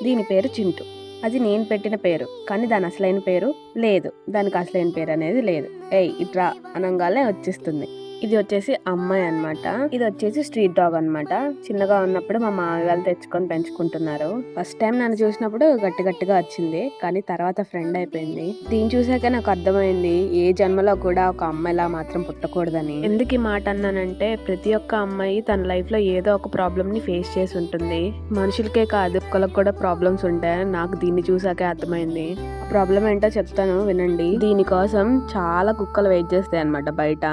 దీని పేరు చింటూ. అది నేను పెట్టిన పేరు. కానీ దాని అసలైన పేరు లేదు. దానికి అసలైన పేరు అనేది లేదు. ఏయ్ ఇట్రా అనంగానే వచ్చేస్తుంది. ఇది వచ్చేసి అమ్మాయి అన్నమాట. ఇది వచ్చేసి స్ట్రీట్ డాగ్ అన్నమాట. చిన్నగా ఉన్నప్పుడు మా మామయ్య వాళ్ళు తెచ్చుకొని పెంచుకుంటున్నారు. ఫస్ట్ టైం నన్ను చూసినప్పుడు గట్టి గట్టిగా వచ్చింది. కానీ తర్వాత ఫ్రెండ్ అయిపోయింది. దీన్ని చూసాక నాకు అర్థమైంది ఏ జన్మలో కూడా ఒక అమ్మాయిలా మాత్రం పుట్టకూడదని. ఎందుకు ఈ మాట అన్నానంటే ప్రతి ఒక్క అమ్మాయి తన లైఫ్ లో ఏదో ఒక ప్రాబ్లమ్ ని ఫేస్ చేసి ఉంటుంది. మనుషులకే కాదు కుక్కలకు కూడా ప్రాబ్లమ్స్ ఉంటాయి. నాకు దీన్ని చూసాకే అర్థమైంది. ప్రాబ్లం ఏంటో చెప్తాను వినండి. దీనికోసం చాలా కుక్కలు వెయిట్ చేస్తాయి అన్నమాట బయట.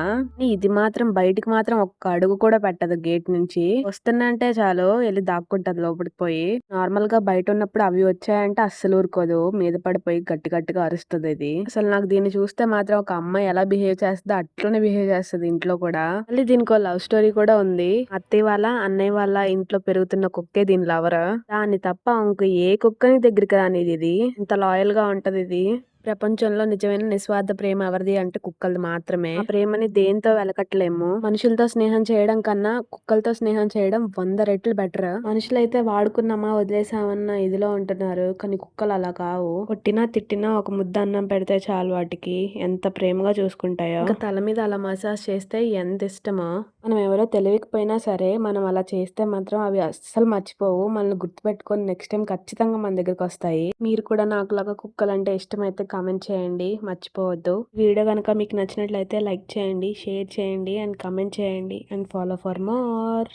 ఇది మాత్రం బయటికి మాత్రం ఒక్క అడుగు కూడా పెట్టదు. గేట్ నుంచి వస్తున్నంటే చాలు వెళ్ళి దాక్కుంటది లోపలికి పోయి. నార్మల్ గా బయట ఉన్నప్పుడు అవి వచ్చాయంటే అస్సలు ఊరుకోదు. మీద పడిపోయి గట్టి గట్టిగా అరుస్తుంది. ఇది అసలు నాకు దీన్ని చూస్తే మాత్రం ఒక అమ్మాయి ఎలా బిహేవ్ చేస్తుందో అట్లనే బిహేవ్ చేస్తుంది ఇంట్లో కూడా. మళ్ళీ దీనికి లవ్ స్టోరీ కూడా ఉంది. అత్తయ్య వాళ్ళ అన్నయ్య వాళ్ళ ఇంట్లో పెరుగుతున్న కుక్కే దీని లవర్. దాన్ని తప్ప ఇంక ఏ కుక్కని దగ్గరికి రానిది. ఇది ఇంత లాయల్ గా ఉంటది. ఇది ప్రపంచంలో నిజమైన నిస్వార్థ ప్రేమ ఎవరిది అంటే కుక్కలది మాత్రమే. ఆ ప్రేమని దేంతో వెలకట్టలేము. మనుషులతో స్నేహం చేయడం కన్నా కుక్కలతో స్నేహం చేయడం 100 రెట్లు బెటర్. మనుషులైతే వాడుకున్నామా వదిలేసామన్న ఇదిలో ఉంటున్నారు. కానీ కుక్కలు అలా కావు. కొట్టినా తిట్టినా ఒక ముద్ద అన్నం పెడితే చాలు వాటికి ఎంత ప్రేమగా చూసుకుంటాయో. ఇంకా తల మీద అలా మసాజ్ చేస్తే ఎంత ఇష్టమో. మనం ఎవరో తెలియకపోయినా సరే మనం అలా చేస్తే మాత్రం అవి అస్సలు మర్చిపోవు. మనల్ని గుర్తుపెట్టుకొని నెక్స్ట్ టైం ఖచ్చితంగా మన దగ్గరకు వస్తాయి. మీరు కూడా నాకులాగా కుక్కలంటే ఇష్టమైతే కామెంట్ చేయండి మర్చిపోవద్దు. వీడియో కనుక మీకు నచ్చినట్లయితే లైక్ చేయండి, షేర్ చేయండి అండ్ కామెంట్ చేయండి అండ్ ఫాలో ఫర్ మోర్.